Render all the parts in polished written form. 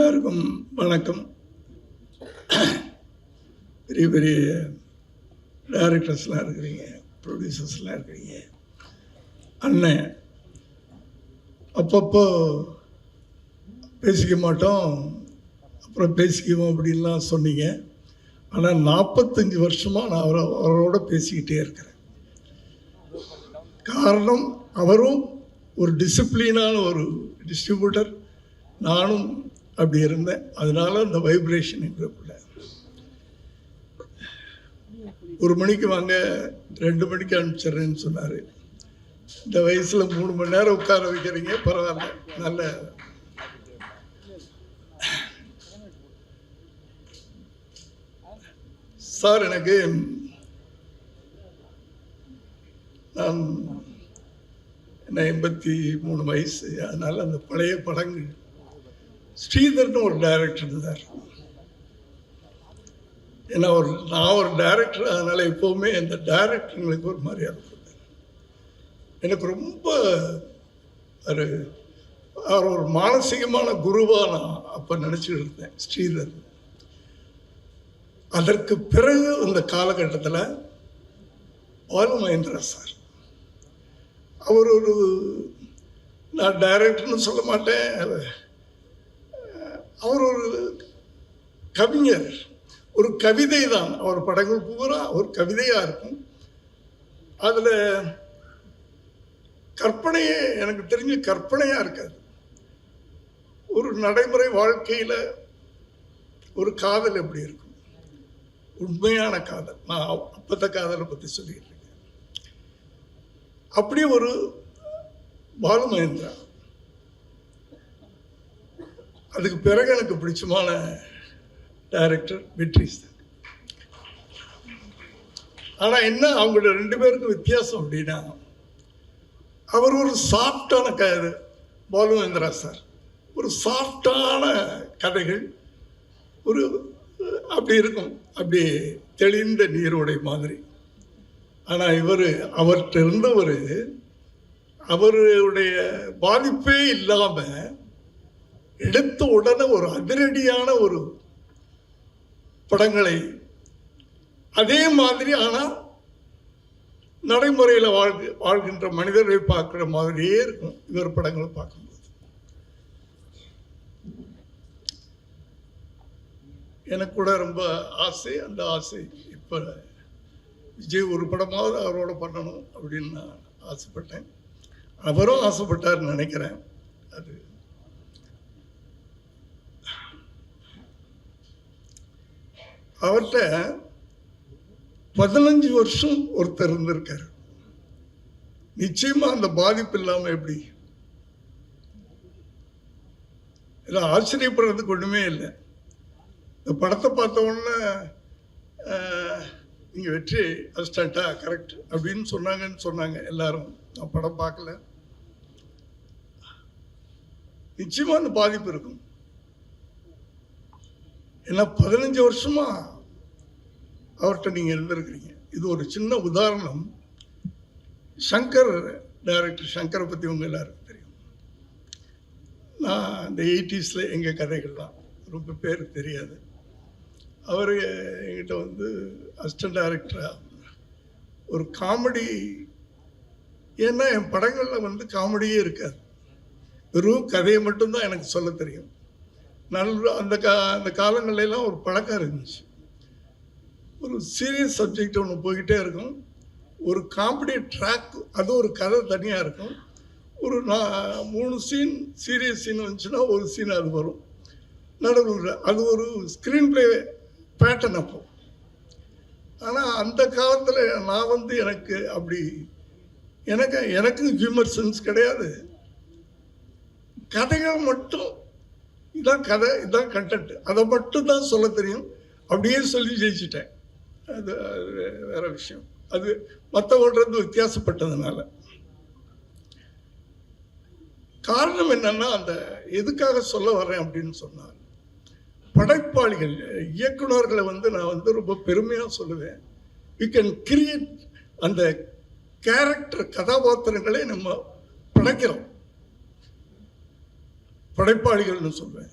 எல்லாருக்கும் வணக்கம். பெரிய பெரிய டைரக்டர்ஸ்லாம் இருக்கிறீங்க, ப்ரொடியூசர்ஸ்லாம் இருக்கிறீங்க. அண்ணன் அப்பப்போ பேசிக்க மாட்டோம், அப்புறம் பேசிக்குவோம் அப்படின்லாம் சொன்னீங்க. ஆனால் 45 வருஷமாக நான் அவரோட பேசிக்கிட்டே இருக்கிறேன். காரணம், அவரும் ஒரு டிசிப்ளினான ஒரு டிஸ்ட்ரிபியூட்டர், நானும் அப்படி இருந்தேன். அதனால அந்த வைப்ரேஷன் எங்களுக்குள்ள 1 மணிக்கு வாங்க 2 மணிக்கு அனுப்பிச்சிட்றேன்னு சொன்னார். இந்த வயசில் 3 மணி நேரம் உட்கார வைக்கிறீங்க, பரவாயில்ல. நல்ல சார், எனக்கு நான் 83 வயசு. அதனால் அந்த பழைய படங்கள், ஸ்ரீதர்னு ஒரு டைரக்டர் இருந்தார். ஏன்னா நான் ஒரு டைரக்டர், அதனால் எப்போவுமே அந்த டைரக்டருங்களுக்கு ஒரு மரியாதை கொடுத்தேன். எனக்கு ரொம்ப ஒரு மானசீகமான குருவாக நான் அப்போ நினச்சிக்கிட்டு இருந்தேன் ஸ்ரீதர். அதற்கு பிறகு அந்த காலகட்டத்தில் பாலு மகேந்திரா சார், அவர் ஒரு, நான் டைரக்டர்னு சொல்ல மாட்டேன், அவர் ஒரு கவிஞர், ஒரு கவிதை தான். அவர் படங்கள் பூரா ஒரு கவிதையாக இருக்கும். அதில் கற்பனையே, எனக்கு தெரிஞ்ச கற்பனையாக இருக்காது. ஒரு நடைமுறை வாழ்க்கையில் ஒரு காதல் எப்படி இருக்கும், உண்மையான காதல். நான் அப்பத்த காதலை பற்றி சொல்லிட்டு இருக்கேன். அப்படியே ஒரு பாலு மகேந்திரா. அதுக்கு பிறகு எனக்கு பிடிச்சமான டைரக்டர் வெற்றி சார். ஆனால் என்ன, அவங்களோட 2 பேருக்கும் வித்தியாசம் அப்படின்னா, அவர் ஒரு சாஃப்டான பாலு மகேந்திரா சார் ஒரு சாஃப்டான கதைகள், ஒரு அப்படி இருக்கும், அப்படி தெளிந்த நீரோடை மாதிரி. ஆனால் அவர்கிட்ட இருந்தவர், அவருடைய பாதிப்பே இல்லாமல் எடுத்த உடனே ஒரு அதிரடியான ஒரு படங்களை, அதே மாதிரி ஆனால் நடைமுறையில் வாழ்கின்ற மனிதரை பார்க்குற மாதிரியே இருக்கும் இவர் படங்களை பார்க்கும்போது. எனக்கு கூட ரொம்ப ஆசை. அந்த ஆசை இப்போ விஜய் ஒரு படமாவது அவரோட பண்ணணும் அப்படின்னு நான் ஆசைப்பட்டேன். அவரும் ஆசைப்பட்டார்னு நினைக்கிறேன். அது அவர்கிட்ட 15 வருஷம் ஒருத்தர் இருந்திருக்காரு. நிச்சயமா அந்த பாதிப்பு இல்லாமல் எப்படி? இதில் ஆச்சரியப்படுறதுக்கு ஒன்றுமே இல்லை. இந்த படத்தை பார்த்த உடனே நீங்கள் வெற்றி அசிஸ்டண்டா கரெக்ட் அப்படின்னு சொன்னாங்க எல்லாரும். நான் படம் பார்க்கல. நிச்சயமா அந்த பாதிப்பு இருக்கும். ஏன்னா 15 வருஷமா அவர்கிட்ட நீங்கள் இருந்திருக்கிறீங்க. இது ஒரு சின்ன உதாரணம். சங்கர், டைரக்டர் சங்கரை பற்றி உங்க எல்லாருக்கும் தெரியும். நான் இந்த 80s எங்கள் கதைகள்லாம் ரொம்ப பேர் தெரியாது. அவர் என்கிட்ட வந்து அசிஸ்டன்ட் டைரக்டராக ஒரு காமெடி, ஏன்னா என் படங்களில் வந்து காமெடியே இருக்காது, வெறும் கதையை மட்டும்தான் எனக்கு சொல்ல தெரியும். நல்ல அந்த காலங்கள்லாம் ஒரு பழக்கம் இருந்துச்சு. ஒரு சீரியஸ் சப்ஜெக்ட் ஒன்று போய்கிட்டே இருக்கும், ஒரு காமெடி ட்ராக், அது ஒரு கதை தனியாக இருக்கும். ஒரு 3 சீன் சீரியஸ் சீன் வந்துச்சுன்னா ஒரு சீன் அது வரும் நடுவில். அது ஒரு ஸ்க்ரீன் பிளே பேட்டர்ன் அப்போ. ஆனால் அந்த காலத்தில் நான் வந்து எனக்கு அப்படி எனக்கு ஹியூமர் சென்ஸ் கிடையாது. கதைகள் மட்டும், இதான் கதை, இதான் கண்டென்ட், அதை மட்டும் தான் சொல்ல தெரியும். அப்படியே சொல்லி ஜெயிச்சிட்டேன். அது வேற விஷயம். அது மற்றவங்களுக்கு வித்தியாசப்பட்டதுனால. காரணம் என்னன்னா, அந்த எதுக்காக சொல்ல வர்றேன் அப்படின்னு சொன்னார், படைப்பாளிகள், இயக்குநர்களை வந்து நான் வந்து ரொம்ப பெருமையாக சொல்லுவேன். யூ கேன் கிரியேட் அந்த கேரக்டர், கதாபாத்திரங்களை நம்ம படைக்கிறோம், படைப்பாளிகள்னு சொல்வேன்.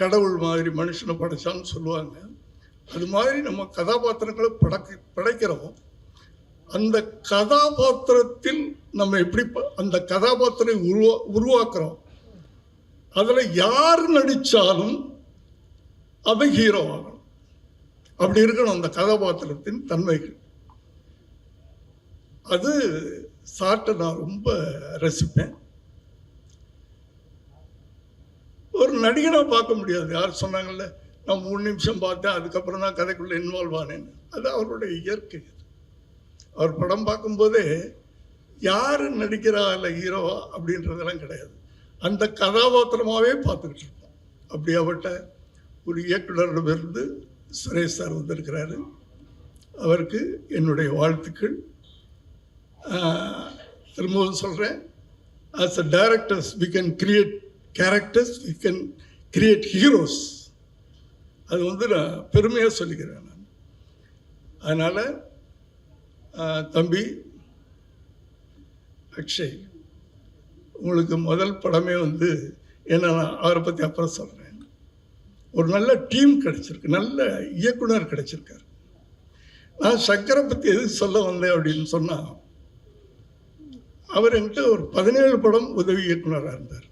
கடவுள் மாதிரி மனுஷனை படைச்சான்னு சொல்லுவாங்க. அது மாதிரி நம்ம கதாபாத்திரங்களை படைக்கிறோம். அந்த கதாபாத்திரத்தில் நம்ம எப்படி அந்த கதாபாத்திரை உருவாக்குறோம். அதில் யார் நடித்தாலும் அது ஹீரோ ஆகணும். அப்படி இருக்கணும் அந்த கதாபாத்திரத்தின் தன்மைகள். அது சார்ட்டை நான் ரொம்ப ரசிப்பேன். ஒரு நடிகனாக பார்க்க முடியாது. யார் சொன்னாங்கல்ல, நான் 3 நிமிஷம் பார்த்தேன், அதுக்கப்புறம் தான் கதைக்குள்ளே இன்வால்வ் ஆனேன்னு. அது அவருடைய இயற்கை. அவர் படம் பார்க்கும்போதே யார் நடிக்கிறா இல்லை ஹீரோவா அப்படின்றதெல்லாம் கிடையாது. அந்த கதாபாத்திரமாகவே பார்த்துக்கிட்டு இருப்போம். அப்படியாப்பட்ட ஒரு இயக்குனரிடமிருந்து சுரேஷ் சார் வந்திருக்கிறாரு. அவருக்கு என்னுடைய வாழ்த்துக்கள். திரும்பவும் சொல்கிறேன், as a directors we can create characters, we can create heroes. அது நான் பெருமையாக சொல்லிக்கிறேன் நான். அதனால் தம்பி அக்ஷய், உங்களுக்கு முதல் படமே ஏன்னா நான் அவரை பற்றி அப்புறம் சொல்கிறேன். ஒரு நல்ல டீம் கிடச்சிருக்கு, நல்ல இயக்குனர் கிடச்சிருக்காரு. நான் சங்கரை பற்றி எதுக்கு சொல்ல வந்தேன் அப்படின்னு சொன்னால், அவர் என்கிட்ட ஒரு 17 படம் உதவி இயக்குனராக இருந்தார்.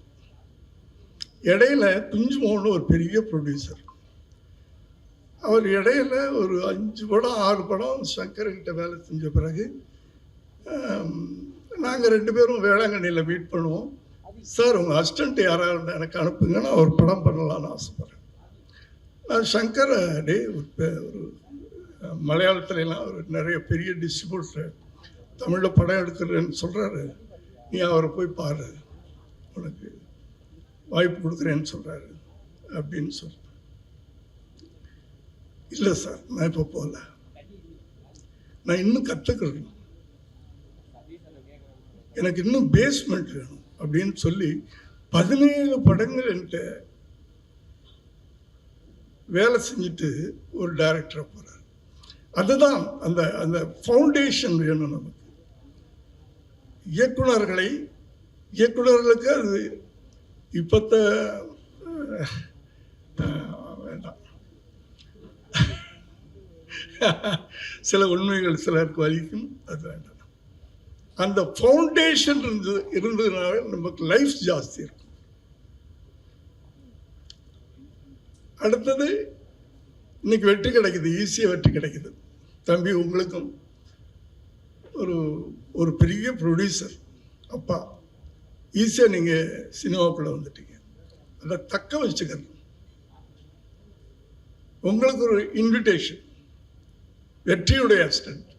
இடையில துஞ்சு மோகன் ஒரு பெரிய ப்ரொடியூசர். அவர் இடையில ஒரு 5 படம் 6 படம் சங்கர்கிட்ட வேலை செஞ்ச பிறகு நாங்கள் 2 பேரும் வேளாங்கண்ணியில் மீட் பண்ணுவோம். சார், உங்கள் அசிஸ்டண்ட் யாராக இருந்தால் எனக்கு அனுப்புங்கன்னா ஒரு படம் பண்ணலான்னு ஆசைப்பட்றேன். நான் சங்கரை ஒரு மலையாளத்துலலாம் ஒரு நிறைய பெரிய டிஸ்ட்ரிபியூட்டர் தமிழில் படம் எடுக்கிறேன்னு சொல்கிறாரு. நீ அவரை போய் பாரு, உனக்கு வாய்ப்பு கொடுக்குறேன்னு சொல்கிறாரு அப்படின்னு சொல்கிறேன். இல்லை சார், நான் இப்போ போகல, நான் இன்னும் கற்றுக்கணும், எனக்கு இன்னும் பேஸ்மெண்ட் வேணும் அப்படின்னு சொல்லி 17 படங்கள் என்கிட்ட வேலை செஞ்சுட்டு ஒரு டைரக்டராக போகிறார். அதுதான் அந்த அந்த ஃபவுண்டேஷன் வேணும் நமக்கு. இயக்குனர்களுக்கு அது இப்போத்த வேண்டாம், சில உண்மைகள் சிலருக்கு வலிக்கும், அது வேண்டாம். அந்த ஃபவுண்டேஷன் இருந்ததுனால நமக்கு லைஃப் ஜாஸ்தி இருக்கும். அடுத்தது இன்னைக்கு வெற்றி கிடைக்குது, ஈஸியாக வெற்றி கிடைக்குது. தம்பி, உங்களுக்கும் ஒரு பெரிய ப்ரொடியூசர் அப்பா, ஈஸியாக நீங்கள் சினிமாவுக்குள்ளே வந்துட்டீங்க. அதை தக்க வச்சுக்கணும். உங்களுக்கு ஒரு இன்விடேஷன், வெற்றியுடைய அசிஸ்டன்ட்.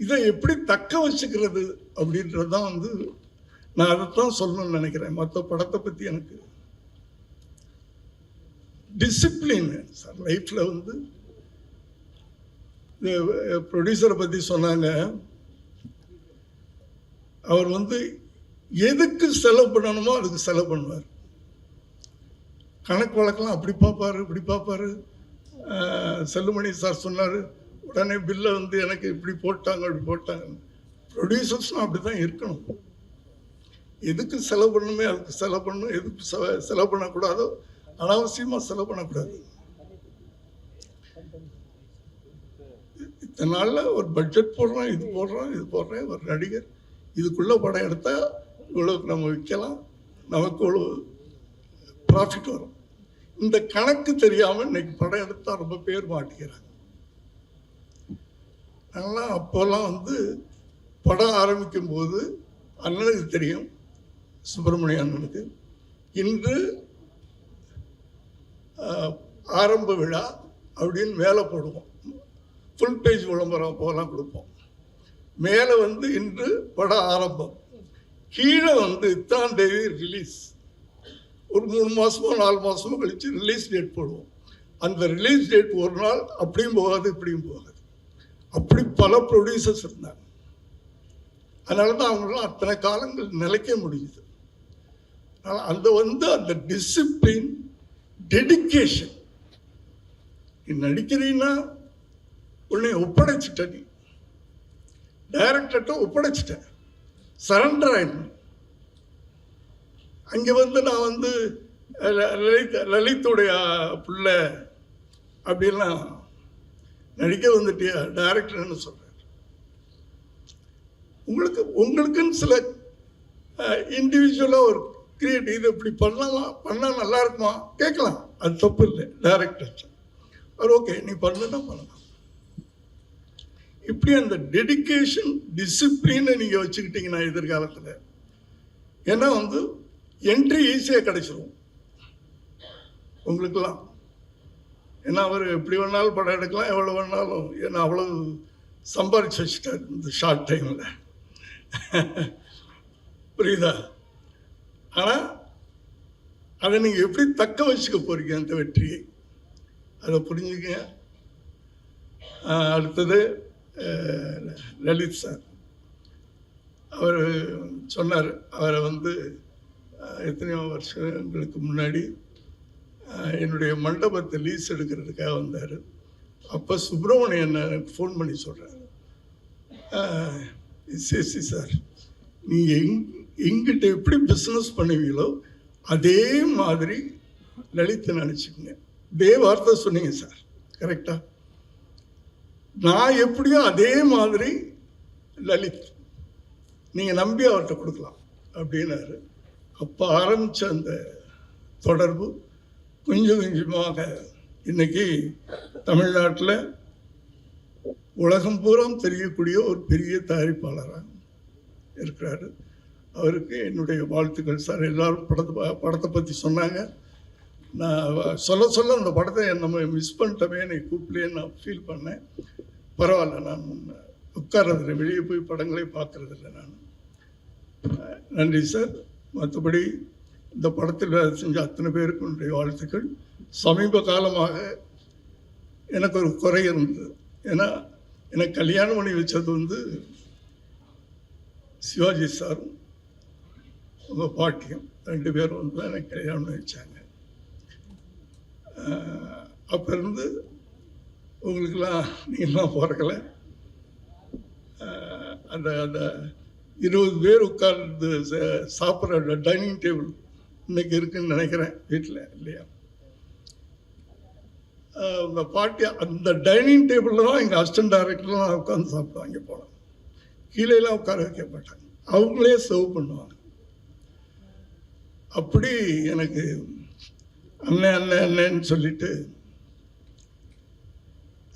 இதை எப்படி தக்க வச்சுக்கிறது அப்படின்றது தான் நான் அதைத்தான் சொல்லணும்னு நினைக்கிறேன். மற்ற படத்தை பற்றி எனக்கு டிசிப்ளின் சார் லைஃப்பில் ப்ரொடியூசரை பற்றி சொன்னாங்க. அவர் எதுக்கு செலவு பண்ணணுமோ அதுக்கு செலவு பண்ணுவார். கணக்கு வழக்கெல்லாம் அப்படி பார்ப்பார், இப்படி பார்ப்பார். செல்லுமணி சார் சொன்னார், உடனே பில்லை எனக்கு இப்படி போட்டாங்க அப்படி போட்டாங்க. ப்ரொடியூசர்ஸ்னால் அப்படி தான் இருக்கணும். எதுக்கு செலவு பண்ணணுமே அதுக்கு செலவு பண்ணணும், எதுக்கு செலவு பண்ணக்கூடாதோ அனாவசியமாக செலவு பண்ணக்கூடாது. இத்தனை நாளில் ஒரு பட்ஜெட் போடுறோம், இது போடுறேன், ஒரு நடிகர் இதுக்குள்ளே படம் எடுத்தால் இவ்வளோக்கு நம்ம விற்கலாம், நமக்கு இவ்வளோ ப்ராஃபிட் வரும். இந்த கணக்கு தெரியாமல் இன்னைக்கு படம் எடுத்தால் ரொம்ப பேர் மாட்டிக்கிறாங்க. அதெல்லாம் அப்போல்லாம் படம் ஆரம்பிக்கும் போது அண்ணனுக்கு தெரியும், சுப்பிரமணிய அண்ணனுக்கு, இன்று ஆரம்ப விழா அப்படின்னு மேலே போடுவோம். ஃபுல் பேஜ் விளம்பரம் போகலாம் கொடுப்போம். மேலே இன்று படம் ஆரம்பம், கீழே இத்தனாம் தேதி ரிலீஸ். ஒரு 3 மாதமோ 4 மாதமோ கழித்து ரிலீஸ் டேட் போடுவோம். அந்த ரிலீஸ் டேட் ஒரு நாள் அப்படியும் போகாது இப்படியும் போகாது. அப்படி பல ப்ரொடியூசர்ஸ் இருந்தாங்க. அதனால தான் அவங்களாம் அத்தனை காலங்கள் நிலைக்க முடியுது. அந்த அந்த டிசிப்ளின், டெடிக்கேஷன். நீ நடிக்கிறீன்னா உன்னை ஒப்படைச்சிட்ட, நீ டைரக்டர்கிட்ட ஒப்படைச்சிட்ட, சரண்டர் ஆயிடணும். அங்கே வந்து நான் வந்து லலித்துடைய பிள்ளை அப்படின்லாம் நடிக்க வந்துட்டியா டைரக்டர்னு சொல்கிறார். உங்களுக்குன்னு சில இண்டிவிஜுவலாக ஒரு கிரியேட்டிவ் இது இப்படி பண்ணலாமா, பண்ணால் நல்லா இருக்குமா கேட்கலாம், அது தப்பு இல்லை. டைரக்டர் அவர் ஓகே நீ பண்ணுன்னா பண்ணலாம். இப்படி அந்த டெடிக்கேஷன் டிசிப்ளினை நீங்கள் வச்சுக்கிட்டீங்கன்னா எதிர்காலத்தில், ஏன்னா வந்து என்ட்ரி ஈஸியாக கிடைச்சிரும் உங்களுக்கெல்லாம். ஏன்னா அவர் எப்படி வேணாலும் படம் எடுக்கலாம், எவ்வளோ வேணாலும், ஏன்னா அவ்வளோ சம்பாரிச்சு வச்சுட்டார் இந்த ஷார்ட் டைமில். புரியுதா? ஆனால் அதை நீங்கள் எப்படி தக்க வச்சுக்க போறீங்க அந்த வெற்றியை, அதை புரிஞ்சுக்க. அடுத்தது லலித் சார், அவர் சொன்னார், அவரை வந்து எத்தனையோ வருஷங்களுக்கு முன்னாடி என்னுடைய மண்டபத்தை லீஸ் எடுக்கிறதுக்காக வந்தார். அப்போ சுப்பிரமணியன் எனக்கு ஃபோன் பண்ணி சொல்கிறார், சேசி சார் நீங்கள் எங்கிட்ட எப்படி பிஸ்னஸ் பண்ணுவீங்களோ அதே மாதிரி லலித்தை நினச்சிக்கோங்க. இதே வார்த்தை சொன்னீங்க சார், கரெக்டாக. நான் எப்படியோ அதே மாதிரி லலித் நீங்கள் நம்பி அவர்கிட்ட கொடுக்கலாம் அப்படின்னாரு. அப்போ ஆரம்பித்த அந்த தொடர்பு கொஞ்சம் கொஞ்சமாக இன்னைக்கு தமிழ்நாட்டில் உலகம் பூரா தெரியக்கூடிய ஒரு பெரிய தயாரிப்பாளராக இருக்கிறாரு. அவருக்கு என்னுடைய வாழ்த்துக்கள் சார். எல்லாரும் படத்தை பற்றி சொன்னாங்க. நான் சொல்ல அந்த படத்தை நம்ம மிஸ் பண்ணிட்டோமே, என்னை கூப்பிடலேன்னு நான் ஃபீல் பண்ணேன். பரவாயில்ல, நான் உட்கார்றதில்லை, வெளியே போய் படங்களே பார்க்குறதில்லை நான். நன்றி சார். மற்றபடி இந்த படத்தில் செஞ்ச அத்தனை பேருக்கு என்னுடைய வாழ்த்துக்கள். சமீப காலமாக எனக்கு ஒரு குறை இருந்தது. ஏன்னா எனக்கு கல்யாணம் பண்ணி வச்சது வந்து சிவாஜி சாரும் உங்கள் பாட்டியும் 2 பேரும் வந்து தான் எனக்கு கல்யாணம் பண்ணி வச்சாங்க. அப்போ இருந்து உங்களுக்கெல்லாம் நீங்கள்லாம் பிறக்கலை. அந்த அந்த 20 பேர் உட்கார்ந்து சாப்பிட்ற டைனிங் டேபிள் இன்னைக்கு இருக்குன்னு நினைக்கிறேன் வீட்டில், இல்லையா? உங்கள் பாட்டி அந்த டைனிங் டேபிளில் தான் எங்கள் அசிஸ்டன்ட் டைரக்டர்லாம் உட்காந்து சாப்பிடுவாங்க. போனோம் கீழேலாம் உட்கார வைக்க மாட்டாங்க, அவங்களே சர்வ் பண்ணுவாங்க. அப்படி எனக்கு அண்ணன் அண்ணன் அண்ணன்னு சொல்லிட்டு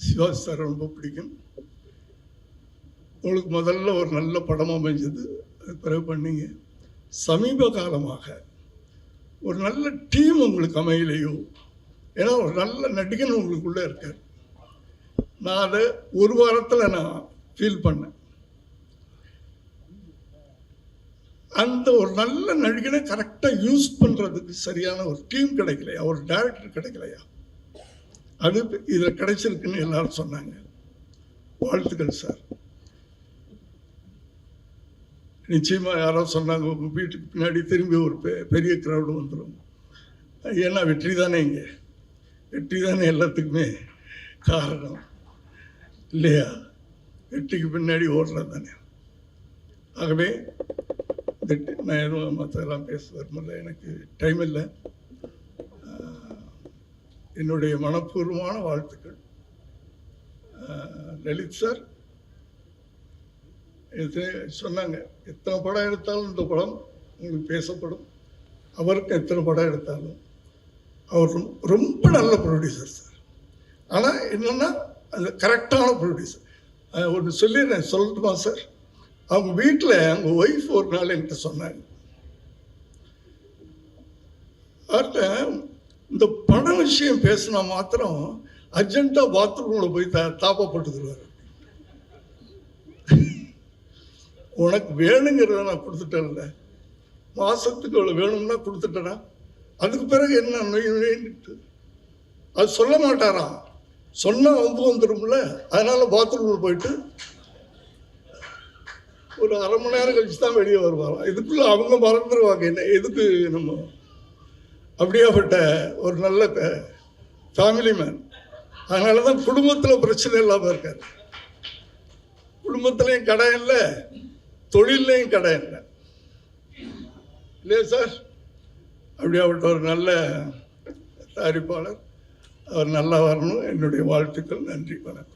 சிவாஜி சார் ரொம்ப பிடிக்கும். உங்களுக்கு முதல்ல ஒரு நல்ல படம் அமைஞ்சது, அது பிறகு பண்ணீங்க. சமீப காலமாக ஒரு நல்ல டீம் உங்களுக்கு அமையலையோ, ஏன்னா ஒரு நல்ல நடிகன் உங்களுக்குள்ளே இருக்கார். நான் அதை ஒரு வாரத்தில் நான் ஃபீல் பண்ணேன். அந்த ஒரு நல்ல நடிகனை கரெக்டாக யூஸ் பண்ணுறதுக்கு சரியான ஒரு டீம் கிடைக்கலையா, ஒரு டைரக்டர் கிடைக்கலையா? அது இதில் கிடைச்சிருக்குன்னு எல்லாரும் சொன்னாங்க. வாழ்த்துக்கள் சார். நிச்சயமாக யாரோ சொன்னாங்க உங்கள் வீட்டுக்கு பின்னாடி திரும்பி ஒரு பெரிய க்ரௌடு வந்துடும். ஏன்னா வெற்றி தானே, இங்கே வெற்றி தானே எல்லாத்துக்குமே காரணம், இல்லையா? வெற்றிக்கு பின்னாடி ஓடுறது தானே. ஆகவே நான் எதுவும் மற்றெல்லாம் பேச வருமில்ல, எனக்கு டைம் இல்லை. என்னுடைய மனப்பூர்வமான வாழ்த்துக்கள். லலித் சார் சொன்னாங்க, எத்தனை படம் எடுத்தாலும் இந்த படம் உங்களுக்கு பேசப்படும். அவருக்கு எத்தனை படம் எடுத்தாலும் அவர் ரொம்ப நல்ல ப்ரொடியூசர் சார். ஆனால் என்னென்னா அது கரெக்டான ப்ரொடியூசர். ஒன்று சொல்லிடுறேன், சொல்லட்டுமா சார்? அவங்க வீட்டில் அவங்க ஒய்ஃப் ஒரு நாள் என்கிட்ட சொன்னாங்க, அவர்கிட்ட இந்த பண விஷயம் பேசினா மாத்திரம் அர்ஜென்ட்டாக பாத்ரூமில் போய் தாப்பப்பட்டுக்குருவார். உனக்கு வேணுங்கிறத நான் கொடுத்துட்டேன்ல, மாதத்துக்கு இவ்வளோ வேணும்னா கொடுத்துட்டேனா, அதுக்கு பிறகு என்ன நோயிட்டு அது சொல்ல மாட்டாராம். சொன்னால் வம்பு வந்துடும்ல, அதனால் பாத்ரூமில் போயிட்டு ஒரு அரை மணி நேரம் கழிச்சு தான் வெளியே வருவாராம். இதுக்குள்ளே அவங்க மறந்துடுவாங்க என்ன எதுக்கு நம்ம. அப்படியாப்பட்ட ஒரு நல்ல ஃபேமிலி மேன். அதனால தான் குடும்பத்தில் பிரச்சனை இல்லாமல் இருக்கார். குடும்பத்துலேயும் கடை இல்லை, தொழிலையும் கடை இல்லை, இல்லையா சார்? அப்படியாப்பட்ட ஒரு நல்ல தயாரிப்பாளர். அவர் நல்லா வரணும். என்னுடைய வாழ்த்துக்கள். நன்றி, வணக்கம்.